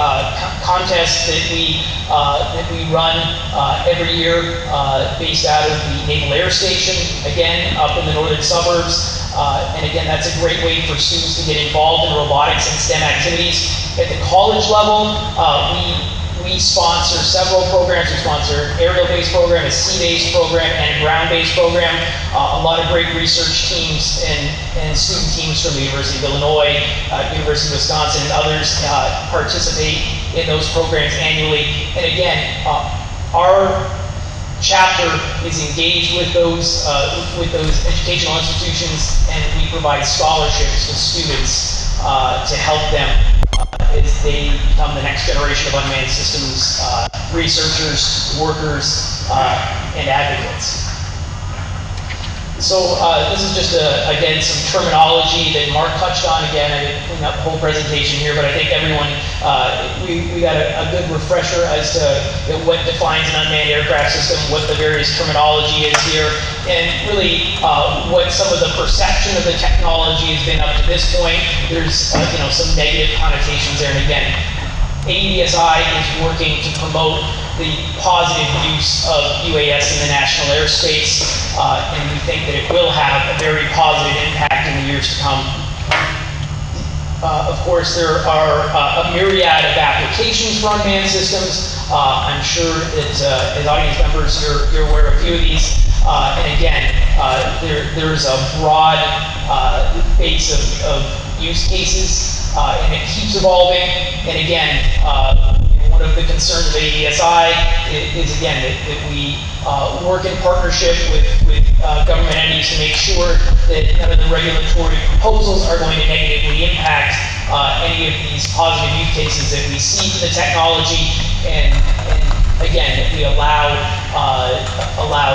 contest that we run every year based out of the Naval Air Station, again, up in the northern suburbs. And again, that's a great way for students to get involved in robotics and STEM activities. At the college level, we sponsor several programs. We sponsor an aerial-based program, a sea-based program, and a ground-based program. A lot of great research teams and student teams from the University of Illinois, University of Wisconsin, and others participate in those programs annually. And again, our chapter is engaged with those educational institutions, and we provide scholarships to students to help them as they become the next generation of unmanned systems researchers, workers, and advocates. So this is just, again, some terminology that Mark touched on. Again, I didn't clean up the whole presentation here, but I think everyone, we got a good refresher as to what defines an unmanned aircraft system, what the various terminology is here, and really what some of the perception of the technology has been up to this point. There's some negative connotations there, and again, ADSI is working to promote the positive use of UAS in the national airspace, and we think that it will have a very positive impact in the years to come. Of course, there are a myriad of applications for unmanned systems. I'm sure that as audience members, you're aware of a few of these. And again, there's a broad base of use cases, and it keeps evolving. And again, one of the concerns of ADSI is again, that we work in partnership with government entities to make sure that none of the regulatory proposals are going to negatively impact any of these positive use cases that we see for the technology, and again, that we allow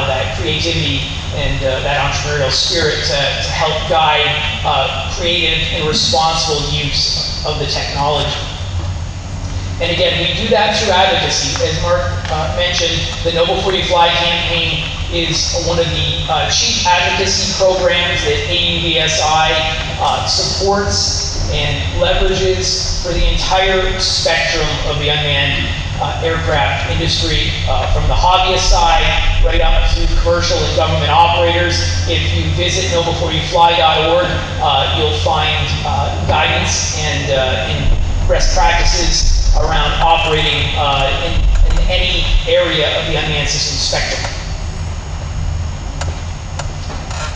that creativity and that entrepreneurial spirit to help guide creative and responsible use of the technology. And again, we do that through advocacy. As Mark mentioned, the Know Before You Fly campaign is one of the chief advocacy programs that AUVSI supports and leverages for the entire spectrum of the unmanned aircraft industry, from the hobbyist side right up to commercial and government operators. If you visit knowbeforeyouFly.org, you'll find guidance and best practices around operating in any area of the unmanned system spectrum.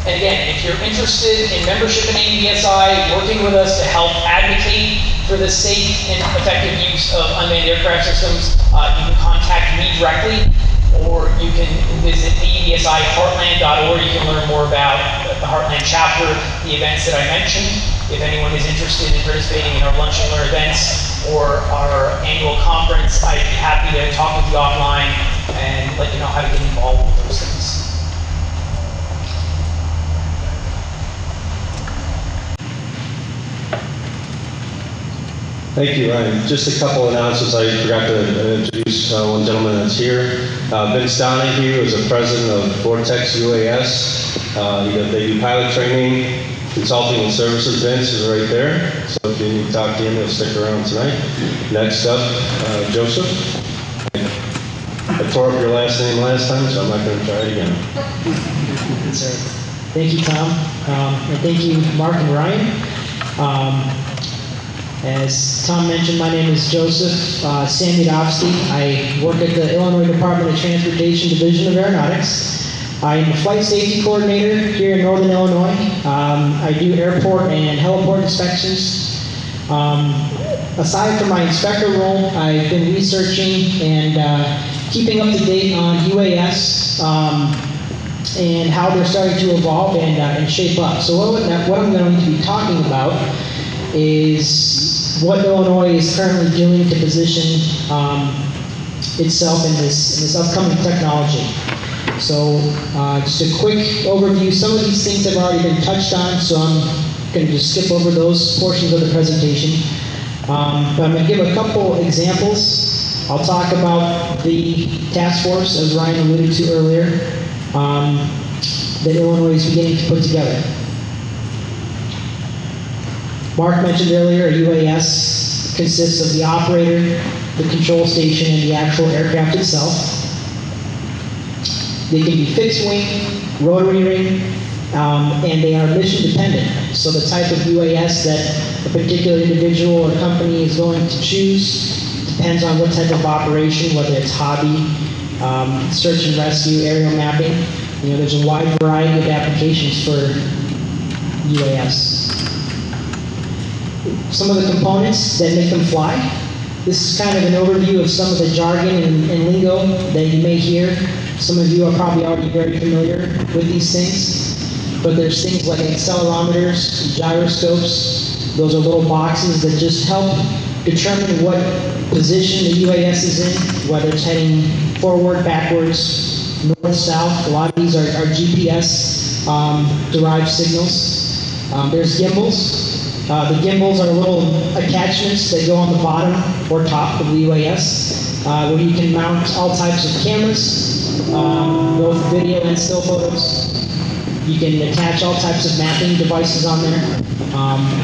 And again, if you're interested in membership in AUVSI, working with us to help advocate for the safe and effective use of unmanned aircraft systems, you can contact me directly, or you can visit AUVSIHeartland.org. You can learn more about the Heartland chapter, the events that I mentioned. If anyone is interested in participating in our Lunch and Learn events or our annual conference, I'd be happy to talk with you offline and let you know how to get involved with those things. Thank you, Ryan. Just a couple announcements. I forgot to introduce one gentleman that's here. Vince Donahue is the president of Vortex UAS. They do pilot training, consulting, and services. Vince is right there. So if you need to talk to him, he'll stick around tonight. Next up, Joseph. I tore up your last name last time, so I'm not going to try it again. Yes, sir. Thank you, Tom. And thank you, Mark and Ryan. As Tom mentioned, my name is Joseph Samudovsky. I work at the Illinois Department of Transportation Division of Aeronautics. I am the flight safety coordinator here in Northern Illinois. I do airport and heliport inspections. Aside from my inspector role, I've been researching and keeping up to date on UAS and how they're starting to evolve and shape up. So what I'm going to be talking about is what Illinois is currently doing to position itself in this upcoming technology. So just a quick overview. Some of these things have already been touched on, so I'm going to just skip over those portions of the presentation. But I'm going to give a couple examples. I'll talk about the task force, as Ryan alluded to earlier, that Illinois is beginning to put together. Mark mentioned earlier, a UAS consists of the operator, the control station, and the actual aircraft itself. They can be fixed wing, rotary wing, and they are mission dependent. So the type of UAS that a particular individual or company is going to choose depends on what type of operation, whether it's hobby, search and rescue, aerial mapping. There's a wide variety of applications for UAS. Some of the components that make them fly. This is kind of an overview of some of the jargon and lingo that you may hear. Some of you are probably already very familiar with these things, but there's things like accelerometers, gyroscopes. Those are little boxes that just help determine what position the UAS is in, whether it's heading forward, backwards, north-south. A lot of these are GPS derived signals. There's gimbals. The gimbals are little attachments that go on the bottom or top of the UAS, where you can mount all types of cameras, both video and still photos. You can attach all types of mapping devices on there.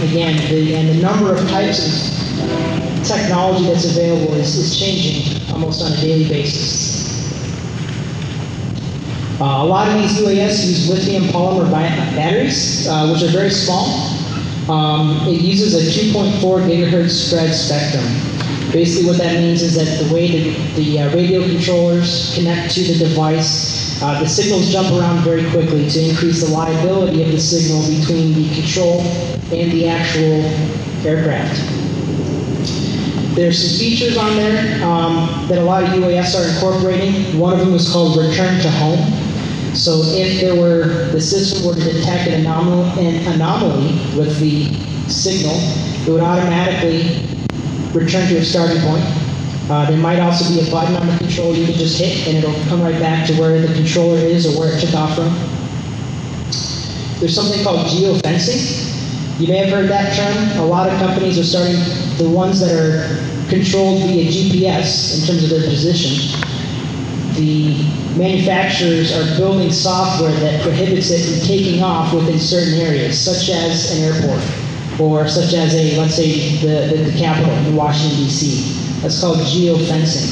Again, the number of types of technology that's available is changing almost on a daily basis. A lot of these UAS use lithium polymer batteries, which are very small. It uses a 2.4 gigahertz spread spectrum. Basically what that means is that the way the radio controllers connect to the device, the signals jump around very quickly to increase the liability of the signal between the control and the actual aircraft. There's some features on there that a lot of UAS are incorporating. One of them is called return to home. So if the system were to detect an anomaly with the signal, it would automatically return to its starting point. There might also be a button on the control you can just hit, and it'll come right back to where the controller is or where it took off from. There's something called geofencing. You may have heard that term. A lot of companies are starting, the ones that are controlled via GPS in terms of their position. The manufacturers are building software that prohibits it from taking off within certain areas, such as an airport, or such as let's say, the Capitol in Washington, D.C. That's called geofencing.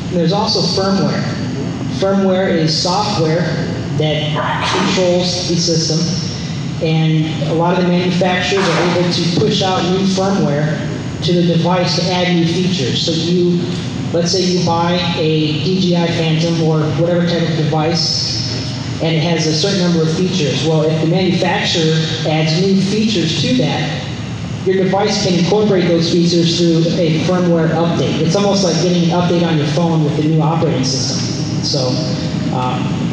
And there's also firmware. Firmware is software that controls the system, and a lot of the manufacturers are able to push out new firmware to the device to add new features. So let's say you buy a DJI Phantom or whatever type of device, and it has a certain number of features. Well, if the manufacturer adds new features to that, your device can incorporate those features through a firmware update. It's almost like getting an update on your phone with the new operating system. So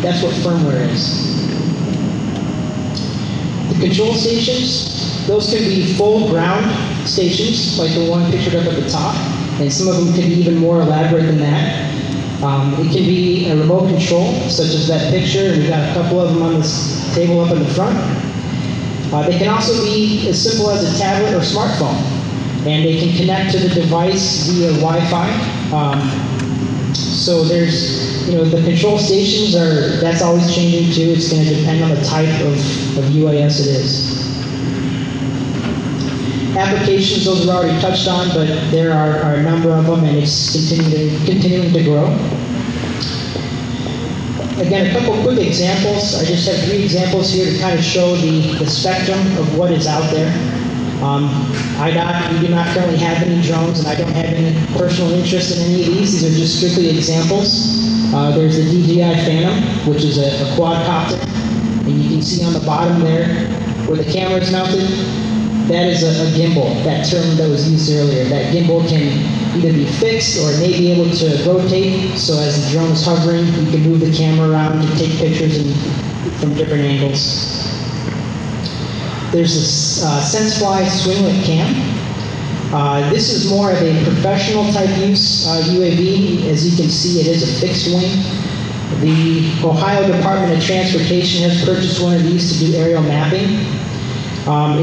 that's what firmware is. The control stations, those can be full ground stations, like the one pictured up at the top, and some of them can be even more elaborate than that. It can be a remote control, such as that picture, and we've got a couple of them on this table up in the front. They can also be as simple as a tablet or smartphone, and they can connect to the device via Wi-Fi. So there's, the control stations that's always changing too. It's going to depend on the type of UAS it is. Applications, those are already touched on, but there are a number of them, and it's continuing to grow. Again, a couple quick examples. I just have 3 examples here to kind of show the spectrum of what is out there. We do not currently have any drones, and I don't have any personal interest in any of these. These are just strictly examples. There's the DJI Phantom, which is a quadcopter, and you can see on the bottom there where the camera is mounted. That is a gimbal, that term that was used earlier. That gimbal can either be fixed or it may be able to rotate, so as the drone is hovering, you can move the camera around to take pictures from different angles. There's this SenseFly Swinglet Cam. This is more of a professional type use UAV. As you can see, it is a fixed wing. The Ohio Department of Transportation has purchased one of these to do aerial mapping.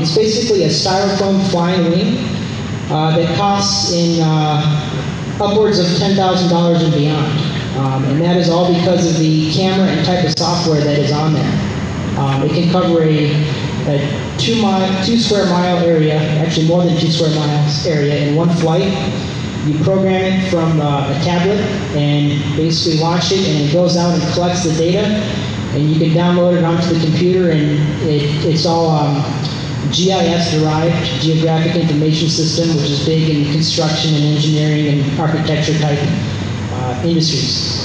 It's basically a styrofoam flying wing that costs in upwards of $10,000 and beyond. And that is all because of the camera and type of software that is on there. It can cover a 2 square mile area, actually more than 2 square miles area in one flight. You program it from a tablet and basically launch it, and it goes out and collects the data, and you can download it onto the computer, and it's all GIS-derived, Geographic Information System, which is big in construction and engineering and architecture type industries.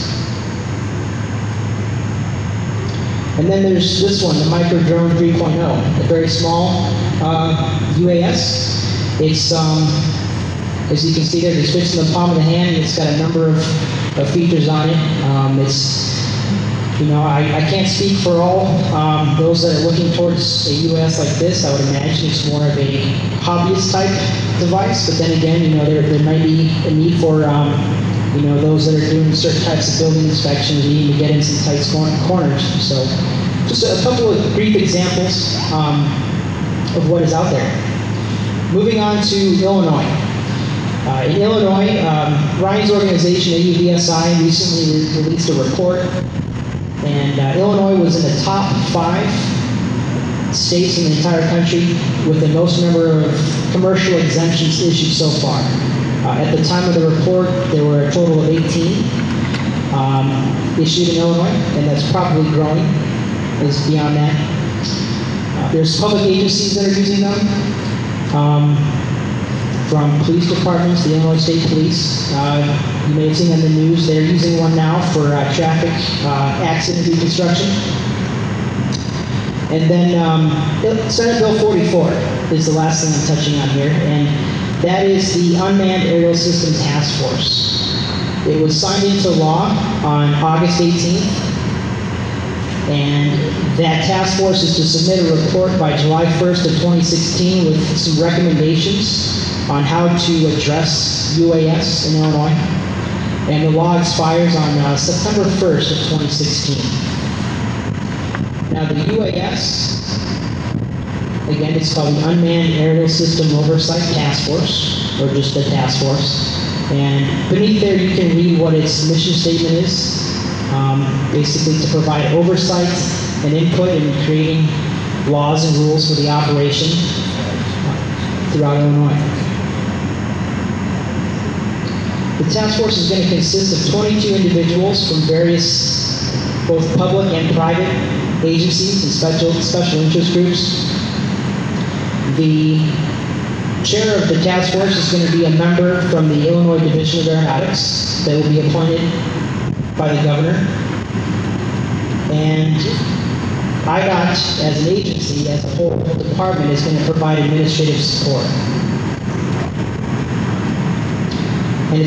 And then there's this one, the Micro Drone 3.0, a very small UAS. It's, as you can see there, it fits in the palm of the hand, and it's got a number of features on it. I can't speak for all those that are looking towards a UAS like this. I would imagine it's more of a hobbyist type device, but then again, there might be a need for those that are doing certain types of building inspections, we need to get in some tight corners. So just a couple of brief examples of what is out there. Moving on to Illinois. In Illinois, Ryan's organization, AUVSI, recently released a report, and Illinois was in the top 5 states in the entire country with the most number of commercial exemptions issued so far. At the time of the report, there were a total of 18 issued in Illinois, and that's probably growing. Is beyond that. There's public agencies that are using them, from police departments, the Illinois State Police. You may have seen on the news, they're using one now for traffic accident reconstruction. And then Senate Bill 44 is the last thing I'm touching on here, and that is the Unmanned Aerial Systems Task Force. It was signed into law on August 18th, and that task force is to submit a report by July 1st of 2016 with some recommendations on how to address UAS in Illinois. And the law expires on September 1st of 2016. Now the UAS, again, it's called the Unmanned Aerial System Oversight Task Force, or just the task force. And beneath there you can read what its mission statement is. Basically to provide oversight and input in creating laws and rules for the operation throughout Illinois. The task force is going to consist of 22 individuals from various, both public and private agencies and special interest groups. The chair of the task force is going to be a member from the Illinois Division of Aeronautics that will be appointed by the governor. And IDOT, as an agency, as a whole department, is going to provide administrative support. And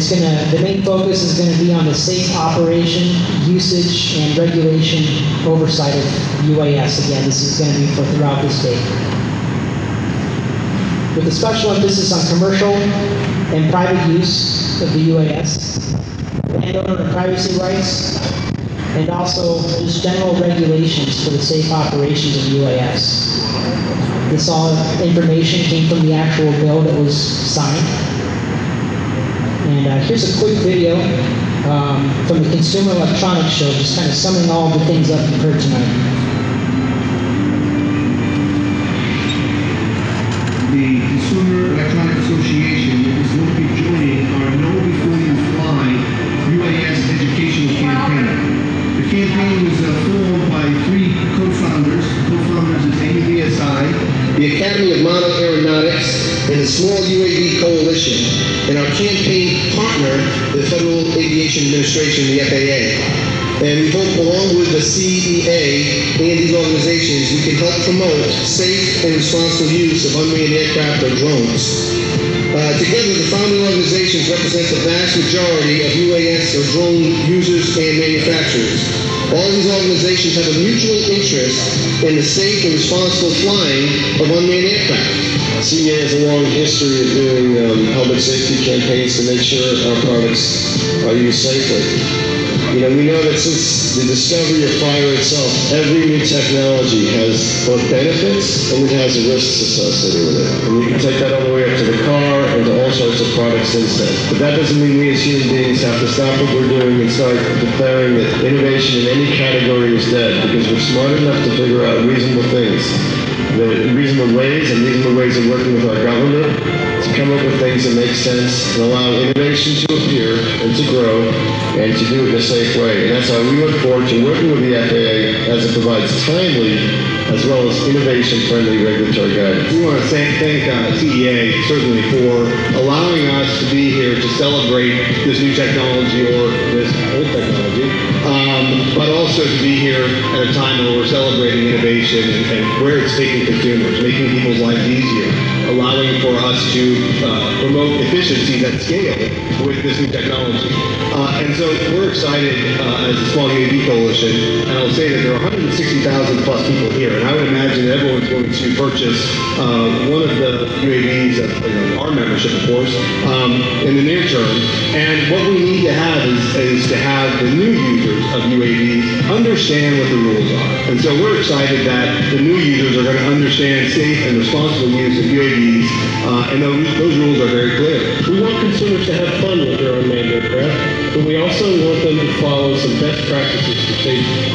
the main focus is going to be on the safe operation, usage, and regulation oversight of UAS. Again, this is going to be for throughout the state. With a special emphasis on commercial and private use of the UAS, landowner and privacy rights, and also just general regulations for the safe operations of UAS. This all information came from the actual bill that was signed. And here's a quick video from the Consumer Electronics Show, just kind of summing all the things up you've heard tonight. The Consumer Electronic Association is going to be joining our Know Before You Fly UAS educational campaign. The campaign was formed by 3 co-founders. Co-founders is AUVSI, the Academy of Model Aeronautics, and the Small UAV Coalition, and our campaign partner, the Federal Aviation Administration, the FAA. And we hope, along with the CEA and these organizations, we can help promote safe and responsible use of unmanned aircraft or drones. Together, the founding organizations represent the vast majority of UAS or drone users and manufacturers. All these organizations have a mutual interest in the safe and responsible flying of unmanned aircraft. CEA has a long history of doing public safety campaigns to make sure our products are used safely. We know that since the discovery of fire itself, every new technology has both benefits and it has risks associated with it. And you can take that all the way up to the car and to all sorts of products since then. But that doesn't mean we as human beings have to stop what we're doing and start declaring that innovation in any category is dead, because we're smart enough to figure out reasonable things, reasonable ways of working with our government to come up with things that make sense and allow innovation to appear and to grow and to do it in a safe way. And that's how we look forward to working with the FAA as it provides timely as well as innovation-friendly regulatory guidance. We want to thank CEA certainly for allowing us to be here to celebrate this new technology or this old technology, but also to be here at a time where we're celebrating innovation and where it's taking consumers, making people's lives easier. allowing for us to promote efficiencies at scale with this new technology. And so we're excited as a small UAV coalition, and I'll say that there are 160,000 plus people here, and I would imagine that everyone's going to purchase one of the UAVs, our membership, of course, in the near term. And what we need to have is to have the new users of UAVs understand what the rules are. And so we're excited that the new users are going to understand safe and responsible use of UAVs, and those rules are very clear. We want consumers to have fun with their unmanned aircraft, but we also want them to follow some best practices for safety.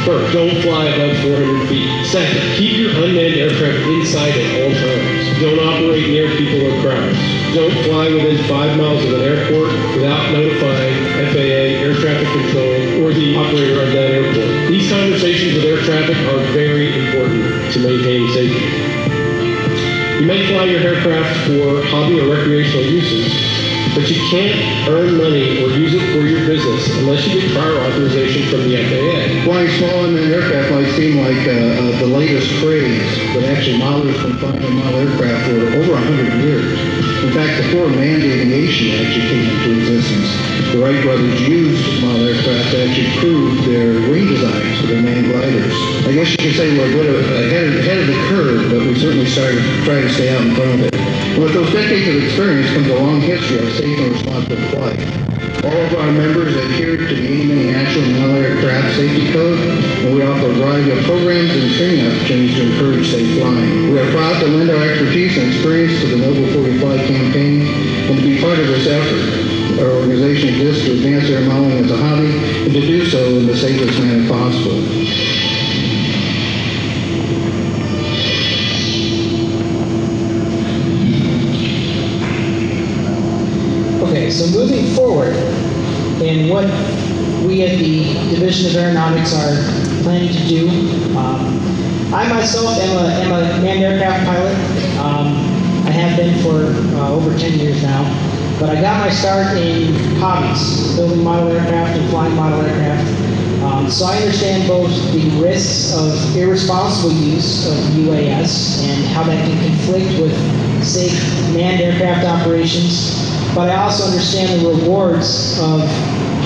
First, don't fly above 400 feet. Second, keep your unmanned aircraft inside at all times. Don't operate near people or crowds. Don't fly within 5 miles of an airport without notifying FAA, air traffic control, or the operator of that airport. These conversations with air traffic are very important to maintaining safety. You may fly your aircraft for hobby or recreational uses, but you can't earn money or use it for your business unless you get prior authorization from the FAA. Flying small unmanned aircraft might seem like the latest craze, but actually modelers have been flying model aircraft for over 100 years. In fact, before manned aviation actually came into existence, the Wright brothers used model aircraft to actually prove their wing designs for their manned gliders. I guess you could say we're a bit ahead of the curve, but we certainly started to try to stay out in front of it. And with those decades of experience comes a long history of safe and responsible flight. All of our members adhere to the ATMA National Model Aircraft Safety Code, and we offer a variety of programs and training opportunities to encourage safe flying. We are proud to lend our expertise and experience to the Noble 40 Fly campaign and to be part of this effort. Our organization exists to advance air modeling as a hobby and to do so in the safest manner possible. Okay, so moving forward, and what we at the Division of Aeronautics are planning to do, I myself am a manned aircraft pilot. I have been for over 10 years now, but I got my start in hobbies, building model aircraft and flying model aircraft. So I understand both the risks of irresponsible use of UAS and how that can conflict with safe manned aircraft operations. But I also understand the rewards of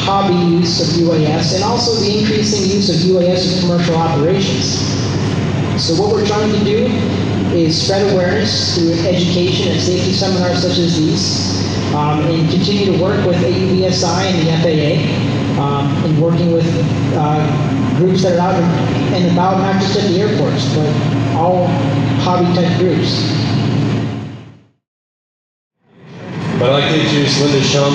hobby use of UAS and also the increasing use of UAS in commercial operations. So what we're trying to do is spread awareness through education and safety seminars such as these, and continue to work with AUVSI and the FAA, and working with groups that are out and about, not just at the airports, but all hobby-type groups. But I'd like to introduce Linda Shum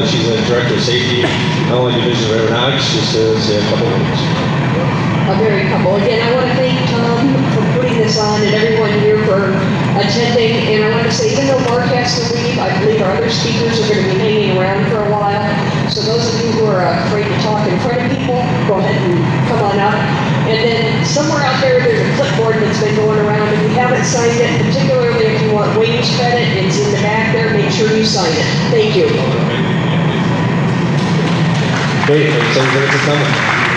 she's the Director of Safety, not only Division of Aeronautics, just to say a couple of words. A very couple. Again, I want to thank Tom for putting this on and everyone here for attending. And I want to say, even though Mark has to leave, I believe our other speakers are going to be hanging around for a while. So those of you who are afraid to talk in front of people, go ahead and come on up. And then somewhere out there, there's a clipboard that's been going around. If you haven't signed it, particularly if you want wage credit, it's in the back there. Make sure you sign it. Thank you. Great, thanks everybody for coming.